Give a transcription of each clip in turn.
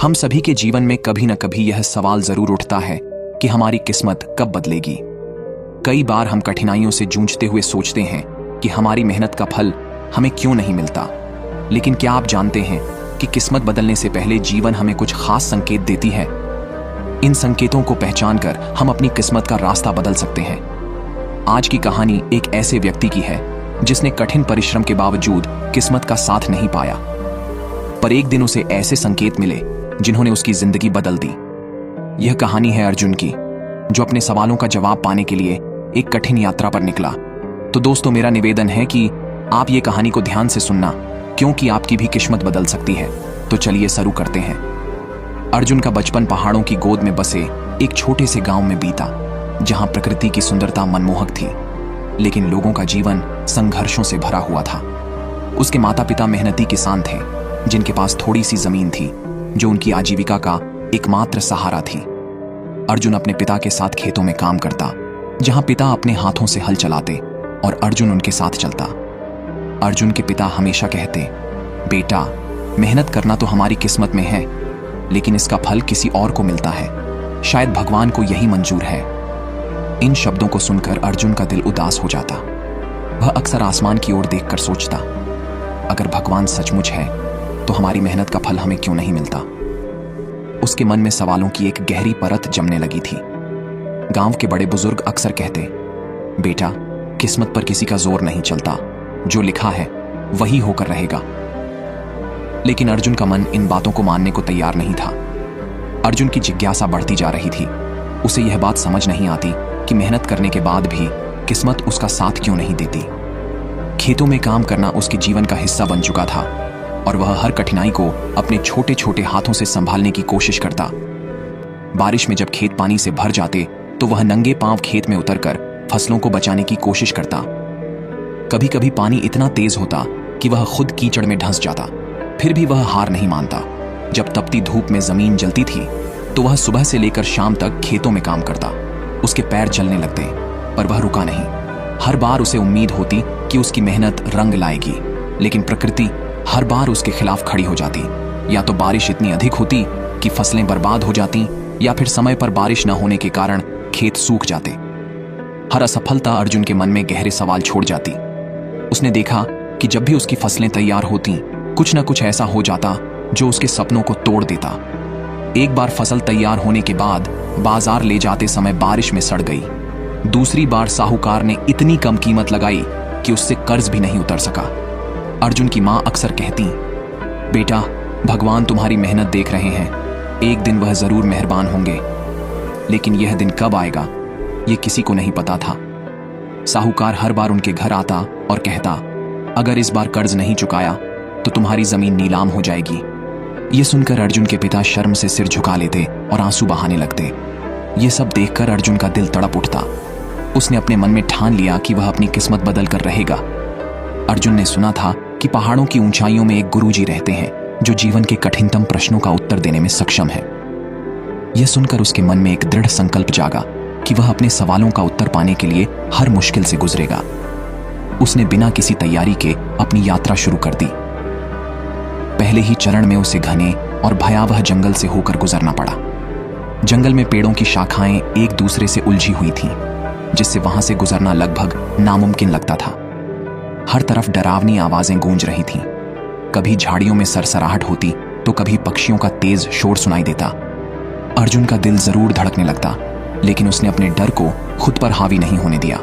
हम सभी के जीवन में कभी न कभी यह सवाल जरूर उठता है कि हमारी किस्मत कब बदलेगी। कई बार हम कठिनाइयों से जूझते हुए सोचते हैं कि हमारी मेहनत का फल हमें क्यों नहीं मिलता। लेकिन क्या आप जानते हैं कि किस्मत बदलने से पहले जीवन हमें कुछ खास संकेत देती है। इन संकेतों को पहचान कर हम अपनी किस्मत का रास्ता बदल सकते हैं। आज की कहानी एक ऐसे व्यक्ति की है जिसने कठिन परिश्रम के बावजूद किस्मत का साथ नहीं पाया, पर एक दिन उसे ऐसे संकेत मिले जिन्होंने उसकी जिंदगी बदल दी। यह कहानी है अर्जुन की, जो अपने सवालों का जवाब पाने के लिए एक कठिन यात्रा पर निकला। तो दोस्तों, मेरा निवेदन है कि आप ये कहानी को ध्यान से सुनना, क्योंकि आपकी भी किस्मत बदल सकती है। तो चलिए शुरू करते हैं। अर्जुन का बचपन पहाड़ों की गोद में बसे एक छोटे से गांव में बीता, जहां प्रकृति की सुंदरता मनमोहक थी, लेकिन लोगों का जीवन संघर्षों से भरा हुआ था। उसके माता पिता मेहनती किसान थे, जिनके पास थोड़ी सी जमीन थी जो उनकी आजीविका का एकमात्र सहारा थी। अर्जुन अपने पिता के साथ खेतों में काम करता, जहां पिता अपने हाथों से हल चलाते और अर्जुन उनके साथ चलता। अर्जुन के पिता हमेशा कहते, बेटा, मेहनत करना तो हमारी किस्मत में है, लेकिन इसका फल किसी और को मिलता है। शायद भगवान को यही मंजूर है। इन शब्दों को सुनकर अर्जुन का दिल उदास हो जाता। वह अक्सर आसमान की ओर देखकर सोचता, अगर भगवान सचमुच है तो हमारी मेहनत का फल हमें क्यों नहीं मिलता। उसके मन में सवालों की एक गहरी परत जमने लगी थी। गांव के बड़े बुजुर्ग अक्सर कहते, बेटा, किस्मत पर किसी का जोर नहीं चलता, जो लिखा है वही होकर रहेगा। लेकिन अर्जुन का मन इन बातों को मानने को तैयार नहीं था। अर्जुन की जिज्ञासा बढ़ती जा रही थी। उसे यह बात समझ नहीं आती कि मेहनत करने के बाद भी किस्मत उसका साथ क्यों नहीं देती। खेतों में काम करना उसके जीवन का हिस्सा बन चुका था, और वह हर कठिनाई को अपने छोटे छोटे हाथों से संभालने की कोशिश करता। बारिश में जब खेत पानी से भर जाते तो वह नंगे पांव खेत में उतरकर फसलों को बचाने की कोशिश करता। कभी कभी पानी इतना तेज होता कि वह खुद कीचड़ में धंस जाता, फिर भी वह हार नहीं मानता। जब तपती धूप में जमीन जलती थी तो वह सुबह से लेकर शाम तक खेतों में काम करता। उसके पैर जलने लगते, पर वह रुका नहीं। हर बार उसे उम्मीद होती कि उसकी मेहनत रंग लाएगी, लेकिन प्रकृति हर बार उसके खिलाफ खड़ी हो जाती। या तो बारिश इतनी अधिक होती कि फसलें बर्बाद हो जाती, या फिर समय पर बारिश न होने के कारण खेत सूख जाते। हर असफलता अर्जुन के मन में गहरे सवाल छोड़ जाती। उसने देखा कि जब भी उसकी फसलें तैयार होती, कुछ न कुछ ऐसा हो जाता जो उसके सपनों को तोड़ देता। एक बार फसल तैयार होने के बाद बाजार ले जाते समय बारिश में सड़ गई। दूसरी बार साहूकार ने इतनी कम कीमत लगाई कि उससे कर्ज भी नहीं उतर सका। अर्जुन की मां अक्सर कहती, बेटा, भगवान तुम्हारी मेहनत देख रहे हैं, एक दिन वह जरूर मेहरबान होंगे। लेकिन यह दिन कब आएगा, यह किसी को नहीं पता था। साहूकार हर बार उनके घर आता और कहता, अगर इस बार कर्ज नहीं चुकाया तो तुम्हारी जमीन नीलाम हो जाएगी। यह सुनकर अर्जुन के पिता शर्म से सिर झुका लेते और आंसू बहाने लगते। यह सब देखकर अर्जुन का दिल तड़प उठता। उसने अपने मन में ठान लिया कि वह अपनी किस्मत बदल कर रहेगा। अर्जुन ने सुना था कि पहाड़ों की ऊंचाइयों में एक गुरुजी रहते हैं जो जीवन के कठिनतम प्रश्नों का उत्तर देने में सक्षम है। यह सुनकर उसके मन में एक दृढ़ संकल्प जागा कि वह अपने सवालों का उत्तर पाने के लिए हर मुश्किल से गुजरेगा। उसने बिना किसी तैयारी के अपनी यात्रा शुरू कर दी। पहले ही चरण में उसे घने और भयावह जंगल से होकर गुजरना पड़ा। जंगल में पेड़ों की शाखाएं एक दूसरे से उलझी हुई थीं, जिससे वहां से गुजरना लगभग नामुमकिन लगता था। हर तरफ डरावनी आवाजें गूंज रही थीं। कभी झाड़ियों में सरसराहट होती तो कभी पक्षियों का तेज शोर सुनाई देता। अर्जुन का दिल जरूर धड़कने लगता, लेकिन उसने अपने डर को खुद पर हावी नहीं होने दिया।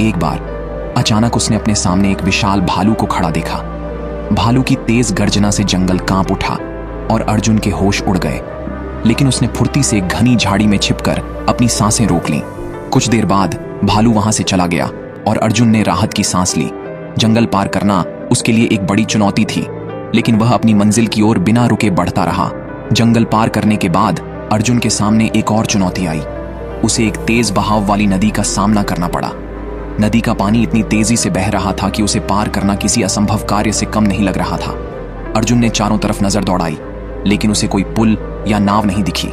एक बार अचानक उसने अपने सामने एक विशाल भालू को खड़ा देखा। भालू की तेज गर्जना से जंगल कांप उठा और अर्जुन के होश उड़ गए। लेकिन उसने फुर्ती से एक घनी झाड़ी में छिपकर अपनी सांसें रोक लीं। कुछ देर बाद भालू वहां से चला गया और अर्जुन ने राहत की सांस ली। जंगल पार करना उसके लिए एक बड़ी चुनौती थी, लेकिन वह अपनी मंजिल की ओर बिना रुके बढ़ता रहा। जंगल पार करने के बाद अर्जुन के सामने एक और चुनौती आई। उसे एक तेज बहाव वाली नदी का सामना करना पड़ा। नदी का पानी इतनी तेजी से बह रहा था कि उसे पार करना किसी असंभव कार्य से कम नहीं लग रहा था। अर्जुन ने चारों तरफ नजर दौड़ाई, लेकिन उसे कोई पुल या नाव नहीं दिखी।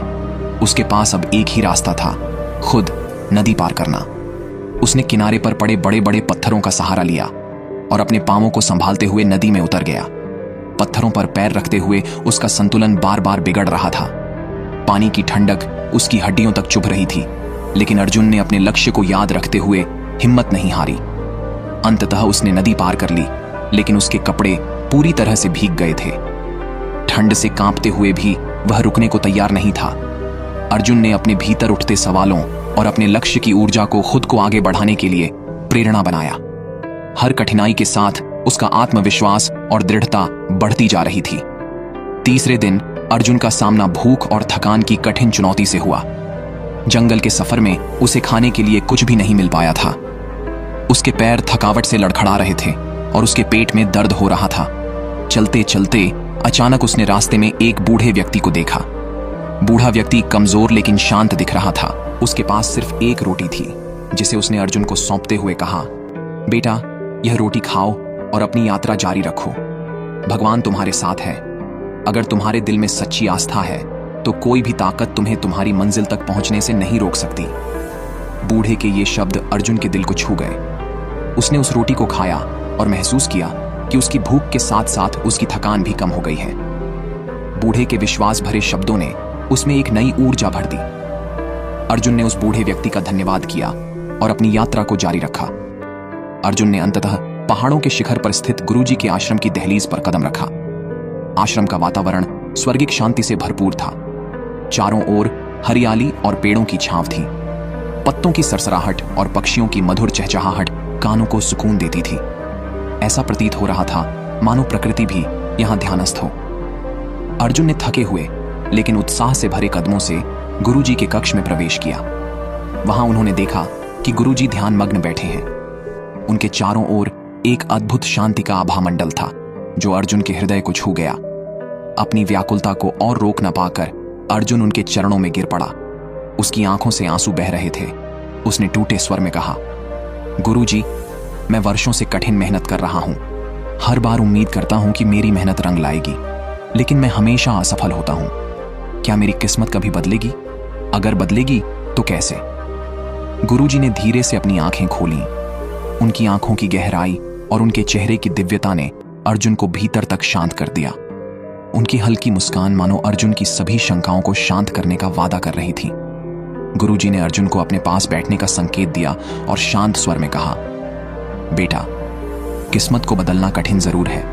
उसके पास अब एक ही रास्ता था, खुद नदी पार करना। उसने किनारे पर पड़े बड़े बड़े पत्थरों का सहारा लिया और अपने पांवों को संभालते हुए नदी में उतर गया। पत्थरों पर पैर रखते हुए उसका संतुलन बार बार बिगड़ रहा था। पानी की ठंडक उसकी हड्डियों तक चुभ रही थी, लेकिन अर्जुन ने अपने लक्ष्य को याद रखते हुए हिम्मत नहीं हारी। अंततः उसने नदी पार कर ली, लेकिन उसके कपड़े पूरी तरह से भीग गए थे। ठंड से कांपते हुए भी वह रुकने को तैयार नहीं था। अर्जुन ने अपने भीतर उठते सवालों और अपने लक्ष्य की ऊर्जा को खुद को आगे बढ़ाने के लिए प्रेरणा बनाया। हर कठिनाई के साथ उसका आत्मविश्वास और दृढ़ता बढ़ती जा रही थी। तीसरे दिन अर्जुन का सामना भूख और थकान की कठिन चुनौती से हुआ। जंगल के सफर में उसे खाने के लिए कुछ भी नहीं मिल पाया था। उसके पैर थकावट से लड़खड़ा रहे थे और उसके पेट में दर्द हो रहा था। चलते चलते अचानक उसने रास्ते में एक बूढ़े व्यक्ति को देखा। बूढ़ा व्यक्ति कमजोर लेकिन शांत दिख रहा था। उसके पास सिर्फ एक रोटी थी, जिसे उसने अर्जुन को सौंपते हुए कहा, बेटा, यह रोटी खाओ और अपनी यात्रा जारी रखो। भगवान तुम्हारे साथ है। अगर तुम्हारे दिल में सच्ची आस्था है तो कोई भी ताकत तुम्हें तुम्हारी मंजिल तक पहुंचने से नहीं रोक सकती। बूढ़े के ये शब्द अर्जुन के दिल को छू गए। उसने उस रोटी को खाया और महसूस किया कि उसकी भूख के साथ साथ उसकी थकान भी कम हो गई है। बूढ़े के विश्वास भरे शब्दों ने उसमें एक नई ऊर्जा भर दी। अर्जुन ने उस बूढ़े व्यक्ति का धन्यवाद किया और अपनी यात्रा को जारी रखा। अर्जुन ने अंततः पहाड़ों के शिखर पर स्थित गुरुजी के आश्रम की दहलीज पर कदम रखा। आश्रम का वातावरण स्वर्गिक शांति से भरपूर था। चारों ओर हरियाली और पेड़ों की छांव थी। पत्तों की सरसराहट और पक्षियों की मधुर चहचहाहट कानों को सुकून देती थी। ऐसा प्रतीत हो रहा था मानो प्रकृति भी यहां ध्यानस्थ हो। अर्जुन ने थके हुए लेकिन उत्साह से भरे कदमों से गुरुजी के कक्ष में प्रवेश किया। वहां उन्होंने देखा कि गुरुजी ध्यान मग्न बैठे हैं। उनके चारों ओर एक अद्भुत शांति का आभा मंडल था, जो अर्जुन के हृदय को छू गया। अपनी व्याकुलता को और रोक न पाकर अर्जुन उनके चरणों में गिर पड़ा। उसकी आंखों से आंसू बह रहे थे। उसने टूटे स्वर में कहा, गुरुजी, मैं वर्षों से कठिन मेहनत कर रहा हूं। हर बार उम्मीद करता हूं कि मेरी मेहनत रंग लाएगी, लेकिन मैं हमेशा असफल होता हूं। क्या मेरी किस्मत कभी बदलेगी? अगर बदलेगी तो कैसे? गुरुजी ने धीरे से अपनी आंखें खोलीं। उनकी आंखों की गहराई और उनके चेहरे की दिव्यता ने अर्जुन को भीतर तक शांत कर दिया। उनकी हल्की मुस्कान मानो अर्जुन की सभी शंकाओं को शांत करने का वादा कर रही थी। गुरुजी ने अर्जुन को अपने पास बैठने का संकेत दिया और शांत स्वर में कहा, बेटा, किस्मत को बदलना कठिन जरूर है,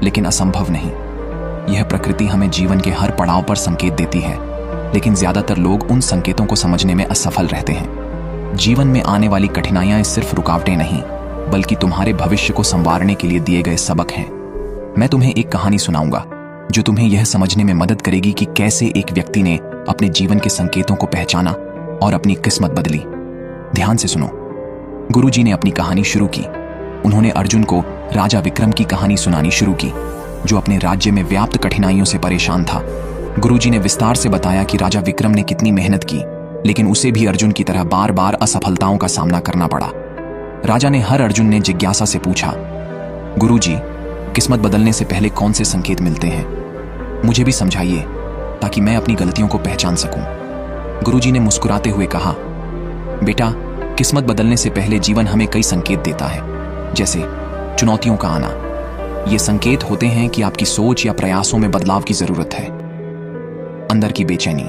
लेकिन असंभव नहीं। यह प्रकृति हमें जीवन के हर पड़ाव पर संकेत देती है, लेकिन ज्यादातर लोग उन संकेतों को समझने में असफल रहते हैं। जीवन में आने वाली कठिनाइयां सिर्फ रुकावटें नहीं, बल्कि तुम्हारे भविष्य को संवारने के लिए दिए गए सबक हैं। मैं तुम्हें एक कहानी सुनाऊंगा जो तुम्हें यह समझने में मदद करेगी कि कैसे एक व्यक्ति ने अपने जीवन के संकेतों को पहचाना और अपनी किस्मत बदली। ध्यान से सुनो। गुरुजी ने अपनी कहानी शुरू की। उन्होंने अर्जुन को राजा विक्रम की कहानी सुनानी शुरू की, जो अपने राज्य में व्याप्त कठिनाइयों से परेशान था। गुरुजी ने विस्तार से बताया कि राजा विक्रम ने कितनी मेहनत की, लेकिन उसे भी अर्जुन की तरह बार बार असफलताओं का सामना करना पड़ा। राजा ने अर्जुन ने जिज्ञासा से पूछा, गुरुजी, किस्मत बदलने से पहले कौन से संकेत मिलते हैं? मुझे भी समझाइए ताकि मैं अपनी गलतियों को पहचान सकूं। गुरुजी ने मुस्कुराते हुए कहा, बेटा, किस्मत बदलने से पहले जीवन हमें कई संकेत देता है, जैसे चुनौतियों का आना। ये संकेत होते हैं कि आपकी सोच या प्रयासों में बदलाव की जरूरत है। अंदर की बेचैनी,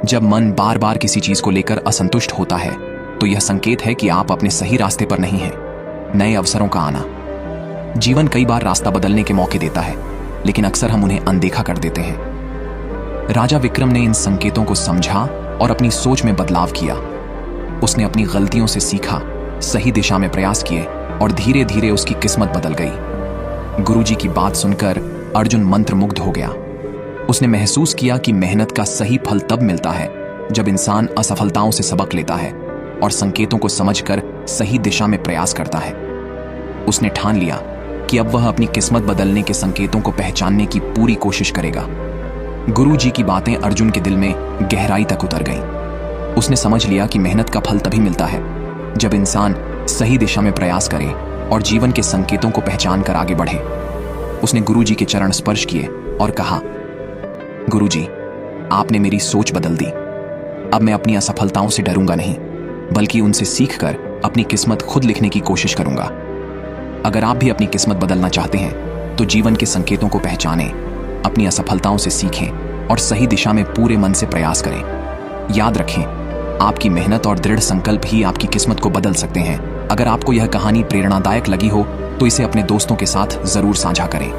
जब मन बार बार किसी चीज को लेकर असंतुष्ट होता है तो यह संकेत है कि आप अपने सही रास्ते पर नहीं हैं। नए अवसरों का आना, जीवन कई बार रास्ता बदलने के मौके देता है, लेकिन अक्सर हम उन्हें अनदेखा कर देते हैं। राजा विक्रम ने इन संकेतों को समझा और अपनी सोच में बदलाव किया। उसने अपनी गलतियों से सीखा, सही दिशा में प्रयास किए और धीरे धीरे उसकी किस्मत बदल गई। गुरुजी की बात सुनकर अर्जुन मंत्रमुग्ध हो गया। उसने महसूस किया कि मेहनत का सही फल तब मिलता है जब इंसान असफलताओं से सबक लेता है और संकेतों को समझकर सही दिशा में प्रयास करता है। उसने ठान लिया कि अब वह अपनी किस्मत बदलने के संकेतों को पहचानने की पूरी कोशिश करेगा। गुरुजी की बातें अर्जुन के दिल में गहराई तक उतर गईं। उसने समझ लिया कि मेहनत का फल तभी मिलता है जब इंसान सही दिशा में प्रयास करे और जीवन के संकेतों को पहचान कर आगे बढ़े। उसने गुरुजी के चरण स्पर्श किए और कहा, गुरुजी, आपने मेरी सोच बदल दी। अब मैं अपनी असफलताओं से डरूंगा नहीं, बल्कि उनसे सीखकर अपनी किस्मत खुद लिखने की कोशिश करूंगा। अगर आप भी अपनी किस्मत बदलना चाहते हैं तो जीवन के संकेतों को पहचानें, अपनी असफलताओं से सीखें और सही दिशा में पूरे मन से प्रयास करें। याद रखें, आपकी मेहनत और दृढ़ संकल्प ही आपकी किस्मत को बदल सकते हैं। अगर आपको यह कहानी प्रेरणादायक लगी हो तो इसे अपने दोस्तों के साथ जरूर साझा करें।